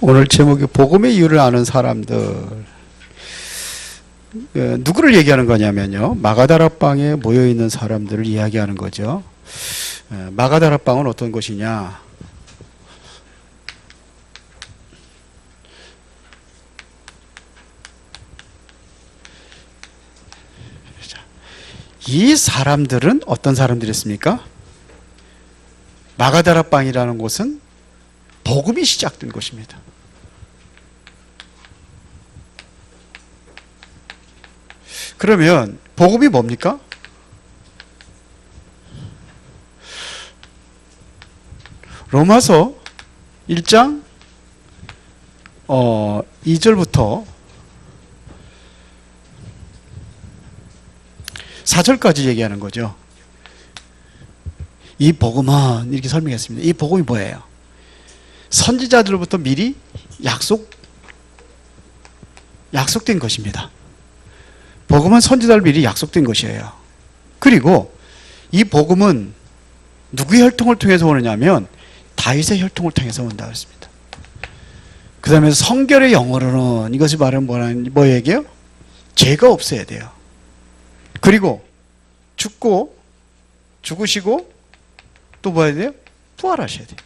오늘 제목이 복음의 이유를 아는 사람들. 누구를 얘기하는 거냐면요, 마가다락방에 모여있는 사람들을 이야기하는 거죠. 마가다락방은 어떤 곳이냐, 이 사람들은 어떤 사람들이었습니까? 마가다락방이라는 곳은 복음이 시작된 곳입니다. 그러면 복음이 뭡니까? 로마서 1장 2절부터 4절까지 얘기하는 거죠. 이 복음은 이렇게 설명했습니다. 이 복음이 뭐예요? 선지자들로부터 미리 약속된 것입니다. 복음은 선지자들 미리 약속된 것이에요. 그리고 이 복음은 누구의 혈통을 통해서 오느냐면 다윗의 혈통을 통해서 온다고 했습니다. 그 다음에 성결의 영어로는 이것이 말하면 뭐 얘기해요? 죄가 없어야 돼요. 그리고 죽으시고 또 뭐 해야 돼요? 부활하셔야 돼요.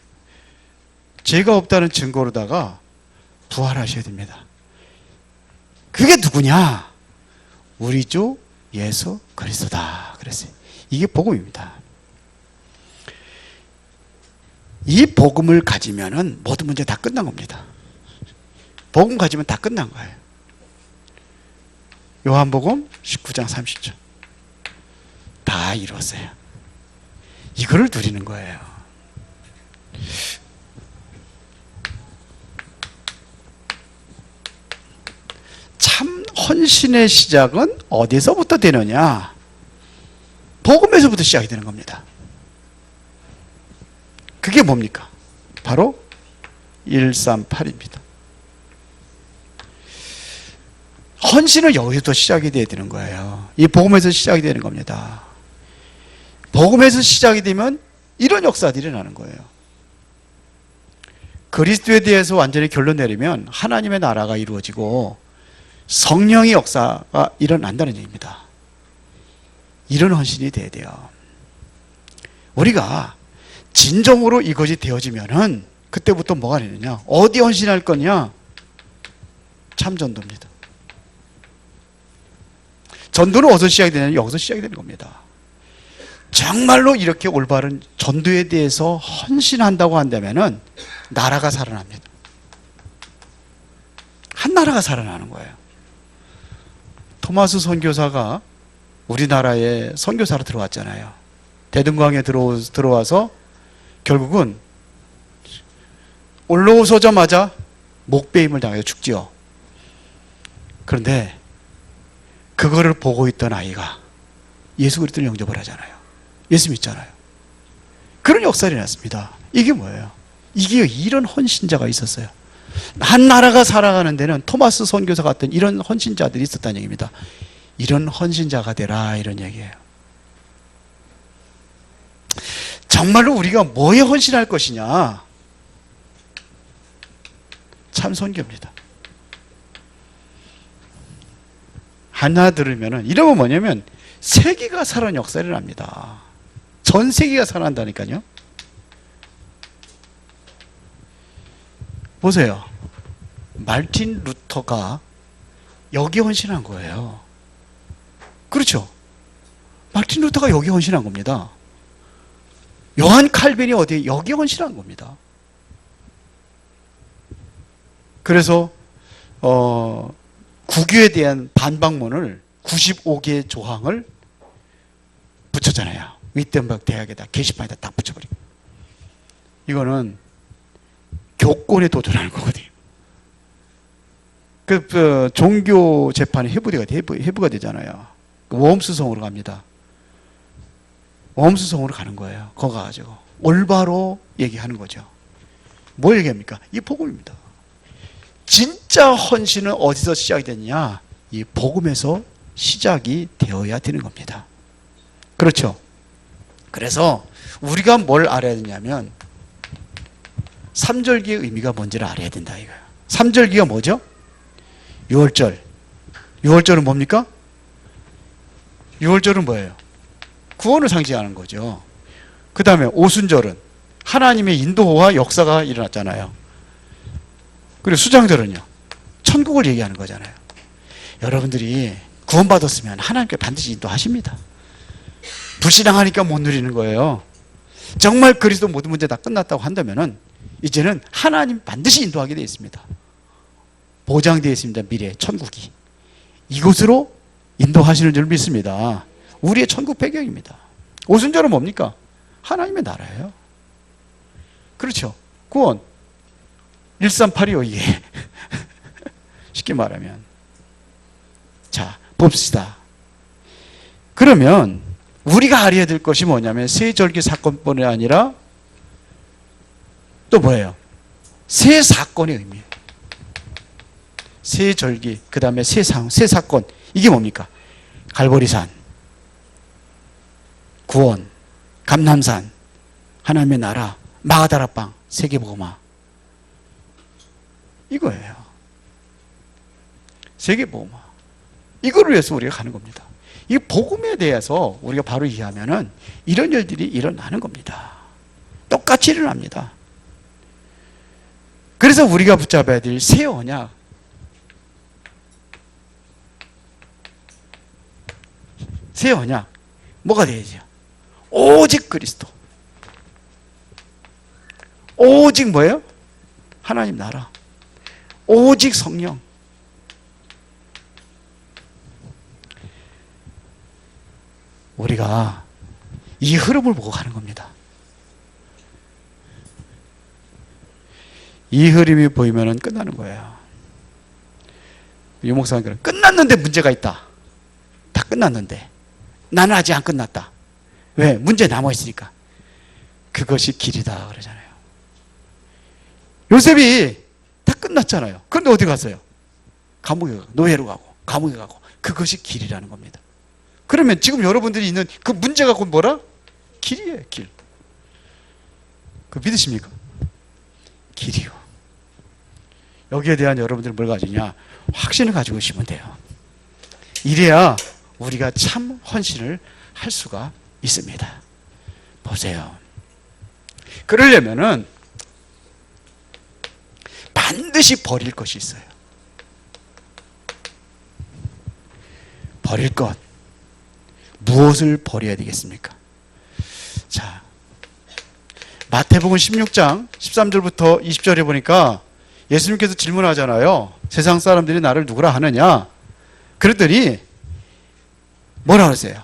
죄가 없다는 증거로다가 부활하셔야 됩니다. 그게 누구냐? 우리 주 예수 그리스도다 그랬어요. 이게 복음입니다. 이 복음을 가지면은 모든 문제 다 끝난 겁니다. 복음 가지면 다 끝난 거예요. 요한복음 19장 30절 다 이뤘어요. 이거를 누리는 거예요. 참 헌신의 시작은 어디서부터 되느냐? 복음에서부터 시작이 되는 겁니다. 그게 뭡니까? 바로 138입니다. 헌신은 여기서부터 시작이 돼야 되는 거예요. 이 복음에서 시작이 되는 겁니다. 복음에서 시작이 되면 이런 역사들이 일어나는 거예요. 그리스도에 대해서 완전히 결론 내리면 하나님의 나라가 이루어지고 성령의 역사가 일어난다는 얘기입니다. 이런 헌신이 돼야 돼요. 우리가 진정으로 이것이 되어지면은 그때부터 뭐가 되느냐? 어디 헌신할 거냐? 참전도입니다. 전도는 어디서 시작이 되느냐? 여기서 시작이 되는 겁니다. 정말로 이렇게 올바른 전도에 대해서 헌신한다고 한다면은 나라가 살아납니다. 한 나라가 살아나는 거예요. 토마스 선교사가 우리나라에 선교사로 들어왔잖아요. 대등강에 들어와서 결국은 올라오자마자 목베임을 당해서 죽지요. 그런데 그거를 보고 있던 아이가 예수 그리스도를 영접을 하잖아요. 예수 믿잖아요. 그런 역사가 일어났습니다. 이게 뭐예요? 이게 이런 헌신자가 있었어요. 한 나라가 살아가는 데는 토마스 선교사 같은 이런 헌신자들이 있었다는 얘기입니다. 이런 헌신자가 되라 이런 얘기예요. 정말로 우리가 뭐에 헌신할 것이냐? 참 선교입니다. 하나 들으면은 이러면 뭐냐면 세계가 살아난 역사가 일어납니다. 전 세계가 살아난다니까요. 보세요. 말틴 루터가 여기 헌신한 거예요. 그렇죠? 말틴 루터가 여기 헌신한 겁니다. 요한 칼빈이 어디에? 여기 헌신한 겁니다. 그래서 국유에 대한 반박문을 95개의 조항을 붙였잖아요. 윗덴버그 대학에다 게시판에다 딱 붙여버리고. 이거는 교권에 도전하는 거거든요. 그 종교 재판이 해부가 되잖아요. 웜스성으로 갑니다. 웜스성으로 가는 거예요. 거기 가가지고 올바로 얘기하는 거죠. 뭘 얘기합니까? 이 복음입니다. 진짜 헌신은 어디서 시작이 됐냐? 이 복음에서 시작이 되어야 되는 겁니다. 그렇죠? 그래서 우리가 뭘 알아야 되냐면 삼절기의 의미가 뭔지를 알아야 된다 이거예요. 삼절기가 뭐죠? 6월절. 6월절은 뭡니까? 6월절은 뭐예요? 구원을 상징하는 거죠. 그 다음에 오순절은 하나님의 인도와 역사가 일어났잖아요. 그리고 수장절은요, 천국을 얘기하는 거잖아요. 여러분들이 구원받았으면 하나님께 반드시 인도하십니다. 불신앙하니까 못 누리는 거예요. 정말 그리스도 모든 문제 다 끝났다고 한다면은 이제는 하나님 반드시 인도하게 되어 있습니다. 보장되어 있습니다. 미래 천국이 이곳으로 인도하시는 줄 믿습니다. 우리의 천국 배경입니다. 오순절은 뭡니까? 하나님의 나라예요. 그렇죠. 구원 1385 이게 쉽게 말하면. 자, 봅시다. 그러면 우리가 알아야 될 것이 뭐냐면 세절기 사건뿐이 아니라 또 뭐예요? 세 사건의 의미예요. 세절기, 그 다음에 세 사건. 이게 뭡니까? 갈보리산, 구원, 감람산, 하나님의 나라, 마가다라빵, 세계복음화. 이거예요. 세계복음화. 이거를 위해서 우리가 가는 겁니다. 이 복음에 대해서 우리가 바로 이해하면은 이런 일들이 일어나는 겁니다. 똑같이 일어납니다. 그래서 우리가 붙잡아야 될 새 언약. 새 언약. 뭐가 되야죠? 오직 그리스도. 오직 뭐예요? 하나님 나라. 오직 성령. 우리가 이 흐름을 보고 가는 겁니다. 이 흐름이 보이면 끝나는 거예요. 유 목사님께는 끝났는데 문제가 있다. 다 끝났는데 나는 아직 안 끝났다. 왜? 문제 남아있으니까. 그것이 길이다 그러잖아요. 요셉이 다 끝났잖아요. 그런데 어디 갔어요? 감옥에 가고 노예로 가고 감옥에 가고. 그것이 길이라는 겁니다. 그러면 지금 여러분들이 있는 그 문제가 곧 뭐라? 길이에요. 길. 그 믿으십니까? 길이요. 여기에 대한 여러분들이 뭘 가지냐? 확신을 가지고 있으면 돼요. 이래야 우리가 참 헌신을 할 수가 있습니다. 보세요. 그러려면은 반드시 버릴 것이 있어요. 버릴 것. 무엇을 버려야 되겠습니까? 자, 마태복음 16장 13절부터 20절에 보니까 예수님께서 질문하잖아요. 세상 사람들이 나를 누구라 하느냐? 그랬더니 뭐라 그러세요?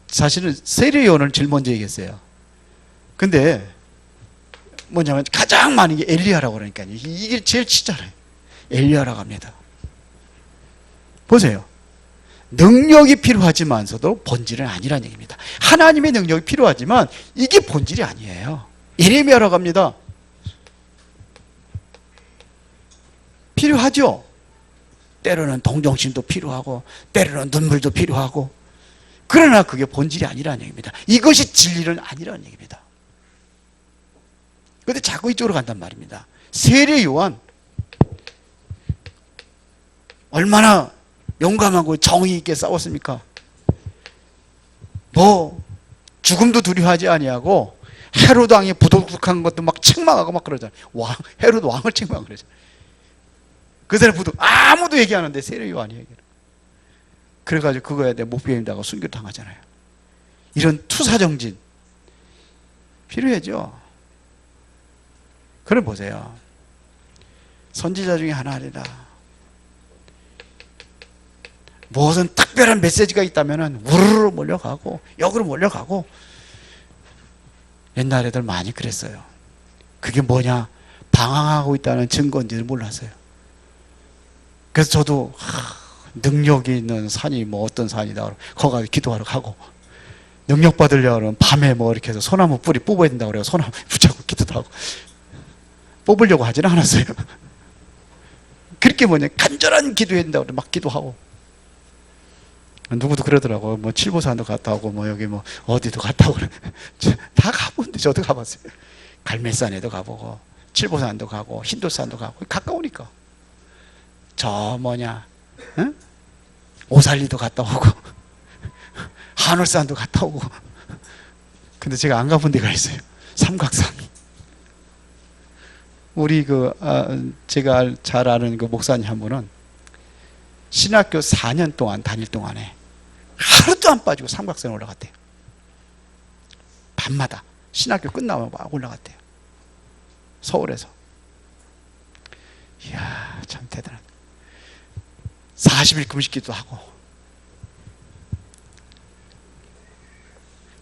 사실은 세례요한을 제일 먼저 얘기했어요. 근데 뭐냐면 가장 많은 게 엘리야라고 그러니까요. 이게 제일 치잖아요. 엘리야라고 합니다. 보세요. 능력이 필요하지만서도 본질은 아니라는 얘기입니다. 하나님의 능력이 필요하지만 이게 본질이 아니에요. 예레미야라고 합니다. 필요하죠. 때로는 동정심도 필요하고 때로는 눈물도 필요하고. 그러나 그게 본질이 아니라는 얘기입니다. 이것이 진리는 아니라는 얘기입니다. 그런데 자꾸 이쪽으로 간단 말입니다. 세례 요한 얼마나 용감하고 정의 있게 싸웠습니까? 뭐 죽음도 두려워하지 아니하고 헤로드 왕이 부도덕한 것도 막 책망하고 막 그러잖아요. 헤로드 왕을 책망하고 그러잖아요. 그 사람 아무도 얘기 안 하는데 세례 요한이 얘기해요. 그래가지고 그거에 대해 못 비행다고 순교 당하잖아요. 이런 투사정진 필요하죠. 그래 보세요. 선지자 중에 하나 아니라 무슨 특별한 메시지가 있다면 우르르 몰려가고 역으로 몰려가고. 옛날 애들 많이 그랬어요. 그게 뭐냐? 방황하고 있다는 증거인지를 몰랐어요. 그래서 저도 능력이 있는 산이 뭐 어떤 산이다 거기 가서 기도하러 가고, 능력 받으려고 하면 밤에 뭐 이렇게 해서 소나무 뿌리 뽑아야 된다고 그래서 소나무 붙잡고 기도도 하고. 뽑으려고 하지는 않았어요. 그렇게 뭐냐 간절한 기도해야 된다고 막 기도하고. 누구도 그러더라고. 뭐 칠보산도 갔다 오고 뭐 여기 뭐 어디도 갔다 오고 다 가보는데 저도 가봤어요. 갈매산에도 가보고 칠보산도 가고 힌두산도 가고 가까우니까. 저 뭐냐 응? 오살리도 갔다 오고 한월산도 갔다 오고. 근데 제가 안 가본 데가 있어요. 삼각산. 우리 제가 잘 아는 그 목사님 한 분은 신학교 4년 동안 다닐 동안에 하루도 안 빠지고 삼각산에 올라갔대요. 밤마다 신학교 끝나면 막 올라갔대요. 서울에서. 이야, 참 대단하다. 40일 금식기도 하고.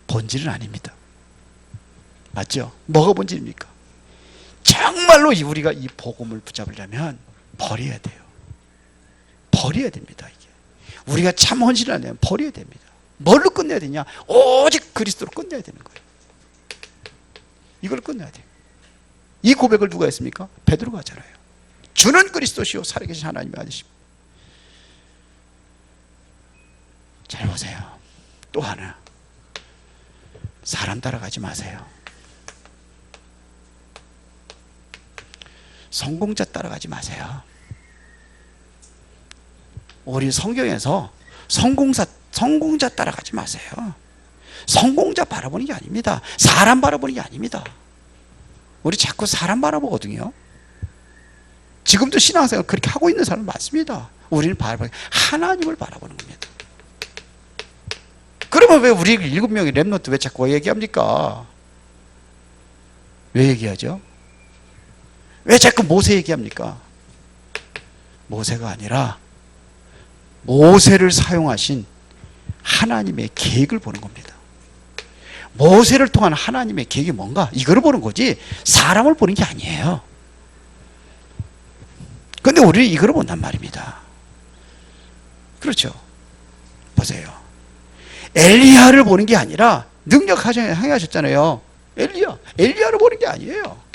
본질은 아닙니다. 맞죠? 뭐가 본질입니까? 정말로 우리가 이 복음을 붙잡으려면 버려야 돼요. 버려야 됩니다. 이게 우리가 참 헌신을 하려면 버려야 됩니다. 뭘로 끝내야 되냐? 오직 그리스도로 끝내야 되는 거예요. 이걸 끝내야 돼요. 이 고백을 누가 했습니까? 베드로가 하잖아요. 주는 그리스도시요 살아계신 하나님의 아들이십니다. 잘 보세요. 또 하나, 사람 따라가지 마세요. 성공자 따라가지 마세요. 우리 성경에서 성공자 따라가지 마세요. 성공자 바라보는 게 아닙니다. 사람 바라보는 게 아닙니다. 우리 자꾸 사람 바라보거든요. 지금도 신앙생활 그렇게 하고 있는 사람 많습니다. 우리는 하나님을 바라보는 겁니다. 그러면 왜 우리 7명의 렘넌트 왜 자꾸 얘기합니까? 왜 얘기하죠? 왜 자꾸 모세 얘기합니까? 모세가 아니라 모세를 사용하신 하나님의 계획을 보는 겁니다. 모세를 통한 하나님의 계획이 뭔가 이거를 보는 거지 사람을 보는 게 아니에요. 그런데 우리는 이거를 본단 말입니다. 그렇죠? 보세요. 엘리야를 보는 게 아니라 능력 행하셨잖아요. 엘리야를 보는 게 아니에요.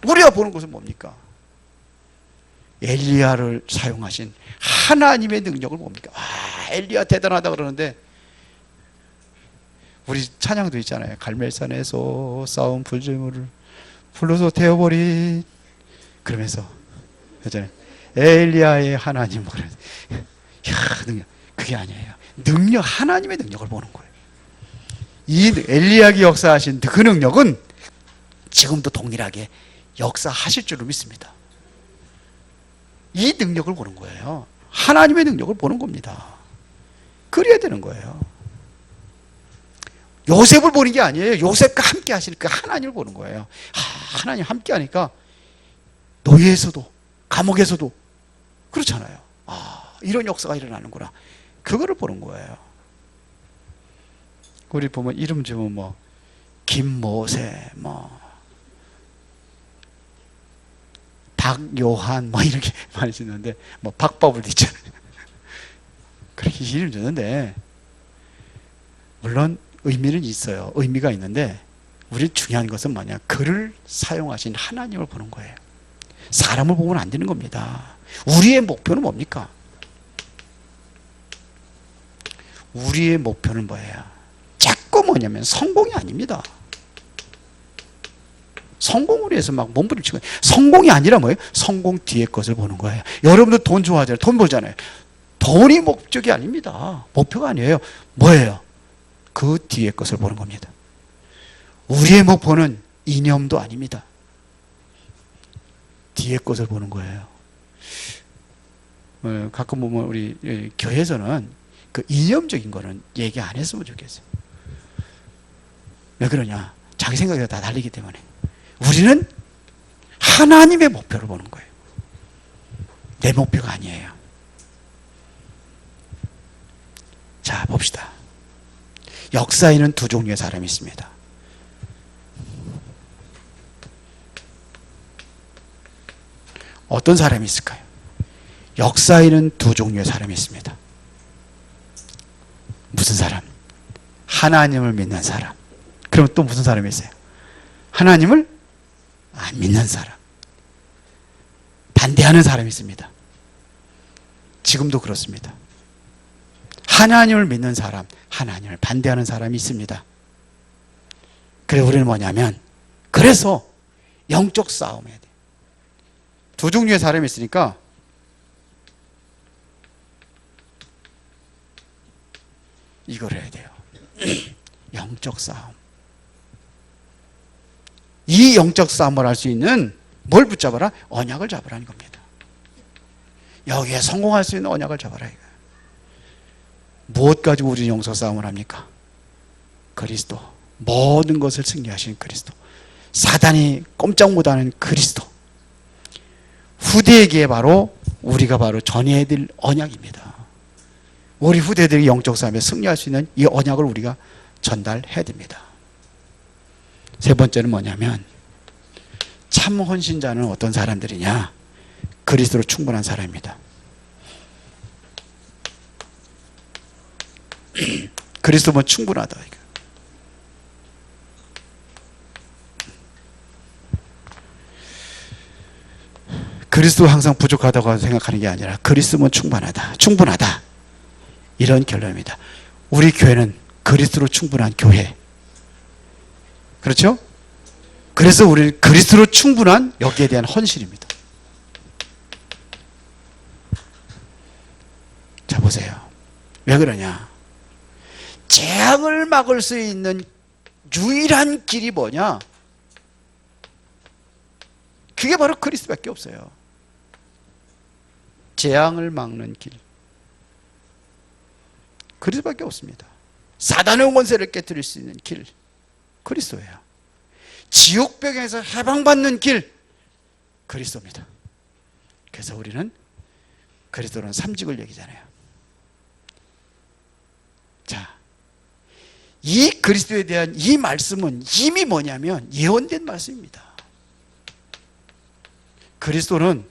우리가 보는 것은 뭡니까? 엘리야를 사용하신 하나님의 능력을 봅니까? 엘리야 대단하다 그러는데 우리 찬양도 있잖아요. 갈멜산에서 싸운 불재물을 불로서 태워버린 그러면서 그잖아요. 엘리야의 하나님 능력 그게 아니에요. 능력 하나님의 능력을 보는 거예요. 이 엘리야가 역사하신 그 능력은 지금도 동일하게 역사하실 줄로 믿습니다. 이 능력을 보는 거예요. 하나님의 능력을 보는 겁니다. 그래야 되는 거예요. 요셉을 보는 게 아니에요. 요셉과 함께 하시니까 하나님을 보는 거예요. 하나님 함께 하니까 노예에서도 감옥에서도 그렇잖아요. 이런 역사가 일어나는구나. 그거를 보는 거예요. 우리 보면 이름 지으면 뭐 김모세 박요한 이렇게 많이 짓는데 박바울도 있잖아요. 그렇게 이름 짓는데 물론 의미는 있어요. 의미가 있는데 우리 중요한 것은 뭐냐? 그를 사용하신 하나님을 보는 거예요. 사람을 보면 안 되는 겁니다. 우리의 목표는 뭡니까? 우리의 목표는 뭐예요? 자꾸 뭐냐면 성공이 아닙니다. 성공을 위해서 막 몸부림치고 성공이 아니라 뭐예요? 성공 뒤에 것을 보는 거예요. 여러분들 돈 좋아하잖아요. 돈 벌잖아요. 돈이 목적이 아닙니다. 목표가 아니에요. 뭐예요? 그 뒤에 것을 보는 겁니다. 우리의 목표는 이념도 아닙니다. 뒤에 것을 보는 거예요. 가끔 보면 우리 교회에서는 그 이념적인 거는 얘기 안 했으면 좋겠어요. 왜 그러냐? 자기 생각이 다 달리기 때문에. 우리는 하나님의 목표를 보는 거예요. 내 목표가 아니에요. 자, 봅시다. 역사에는 두 종류의 사람이 있습니다. 어떤 사람이 있을까요? 역사에는 두 종류의 사람이 있습니다. 무슨 사람? 하나님을 믿는 사람. 그럼 또 무슨 사람이 있어요? 하나님을 안 믿는 사람. 반대하는 사람이 있습니다. 지금도 그렇습니다. 하나님을 믿는 사람, 하나님을 반대하는 사람이 있습니다. 그래서 우리는 뭐냐면, 그래서 영적 싸움 해야 돼. 두 종류의 사람이 있으니까 이걸 해야 돼요. 영적 싸움. 이 영적 싸움을 할 수 있는 뭘 붙잡아라? 언약을 잡으라는 겁니다. 여기에 성공할 수 있는 언약을 잡아라 이거예요. 무엇 가지고 우리는 영적 싸움을 합니까? 그리스도. 모든 것을 승리하신 그리스도. 사단이 꼼짝 못하는 그리스도. 후대에게 바로 우리가 바로 전해야 될 언약입니다. 우리 후대들이 영적 싸움에 승리할 수 있는 이 언약을 우리가 전달해야 됩니다. 세 번째는 뭐냐면, 참 헌신자는 어떤 사람들이냐? 그리스도로 충분한 사람입니다. 그리스도면 충분하다. 그리스도 항상 부족하다고 생각하는 게 아니라 그리스도면 충분하다. 이런 결론입니다. 우리 교회는 그리스도로 충분한 교회. 그렇죠? 그래서 우리는 그리스도로 충분한 여기에 대한 헌신입니다. 자, 보세요. 왜 그러냐? 재앙을 막을 수 있는 유일한 길이 뭐냐? 그게 바로 그리스도밖에 없어요. 재앙을 막는 길. 그리스도밖에 없습니다. 사단의 권세를 깨뜨릴 수 있는 길. 그리스도예요. 지옥병에서 해방받는 길. 그리스도입니다. 그래서 우리는 그리스도는 삼직을 얘기잖아요. 자, 이 그리스도에 대한 이 말씀은 이미 뭐냐면 예언된 말씀입니다. 그리스도는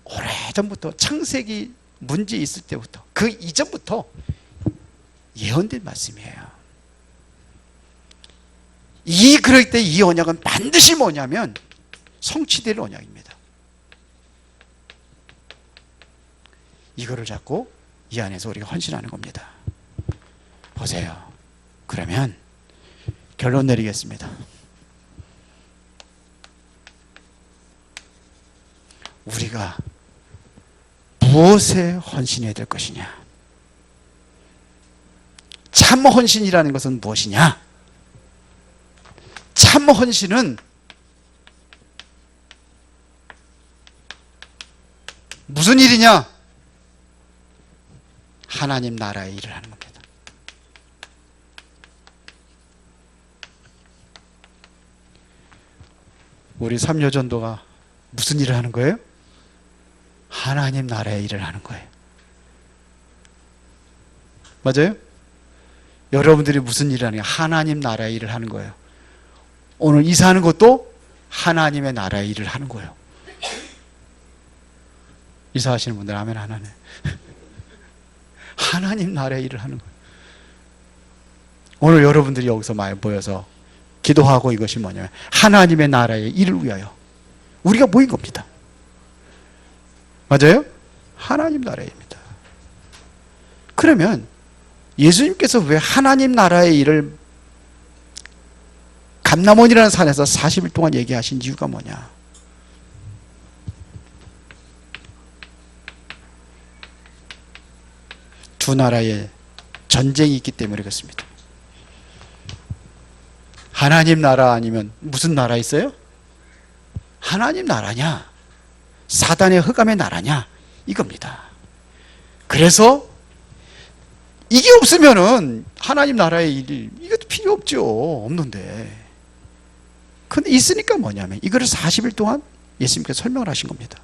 오래전부터 창세기 문제 있을 때부터 그 이전부터 예언된 말씀이에요. 그럴 때 이 언약은 반드시 뭐냐면 성취될 언약입니다. 이거를 잡고 이 안에서 우리가 헌신하는 겁니다. 보세요. 그러면 결론 내리겠습니다. 우리가 무엇에 헌신해야 될 것이냐? 참 헌신이라는 것은 무엇이냐? 참 헌신은 무슨 일이냐? 하나님 나라의 일을 하는 겁니다. 우리 삼여전도가 무슨 일을 하는 거예요? 하나님 나라의 일을 하는 거예요. 맞아요? 여러분들이 무슨 일을 하냐? 하나님 나라의 일을 하는 거예요. 오늘 이사하는 것도 하나님의 나라의 일을 하는 거예요. 이사하시는 분들 아멘 안 하네. 하나님 나라의 일을 하는 거예요. 오늘 여러분들이 여기서 많이 모여서 기도하고 이것이 뭐냐면 하나님의 나라의 일을 위하여 우리가 모인 겁니다. 맞아요? 하나님 나라입니다. 그러면 예수님께서 왜 하나님 나라의 일을 감람원이라는 산에서 40일 동안 얘기하신 이유가 뭐냐? 두 나라의 전쟁이 있기 때문에 그렇습니다. 하나님 나라 아니면 무슨 나라 있어요? 하나님 나라냐? 사단의 흑암의 나라냐? 이겁니다. 그래서 이게 없으면은 하나님 나라의 일, 이것도 필요 없죠. 없는데. 근데 있으니까 뭐냐면 이거를 40일 동안 예수님께서 설명을 하신 겁니다.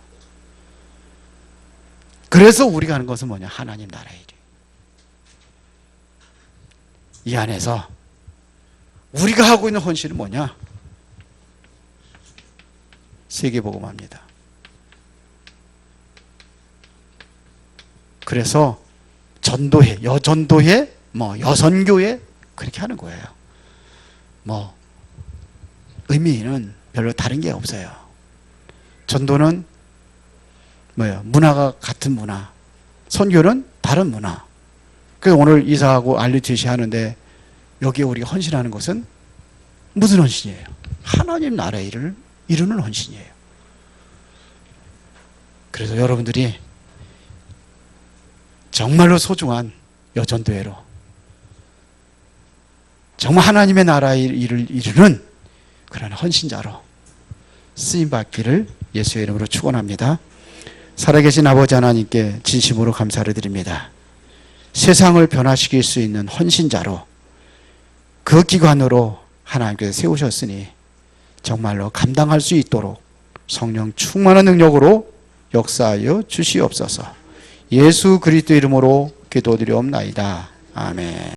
그래서 우리가 하는 것은 뭐냐? 하나님 나라의 일. 이 안에서 우리가 하고 있는 헌신은 뭐냐? 세계복음화입니다. 그래서 전도회, 여전도회, 여선교회 그렇게 하는 거예요. 의미는 별로 다른 게 없어요. 전도는 문화가 같은 문화, 선교는 다른 문화. 그래서 오늘 이사하고 RUTC 하는데 여기에 우리가 헌신하는 것은 무슨 헌신이에요? 하나님 나라의 일을 이루는 헌신이에요. 그래서 여러분들이 정말로 소중한 여전도회로 정말 하나님의 나라의 일을 이루는 그런 헌신자로 쓰임받기를 예수의 이름으로 축원합니다. 살아계신 아버지 하나님께 진심으로 감사를 드립니다. 세상을 변화시킬 수 있는 헌신자로 그 기관으로 하나님께서 세우셨으니 정말로 감당할 수 있도록 성령 충만한 능력으로 역사하여 주시옵소서. 예수 그리스도 이름으로 기도드리옵나이다. 아멘.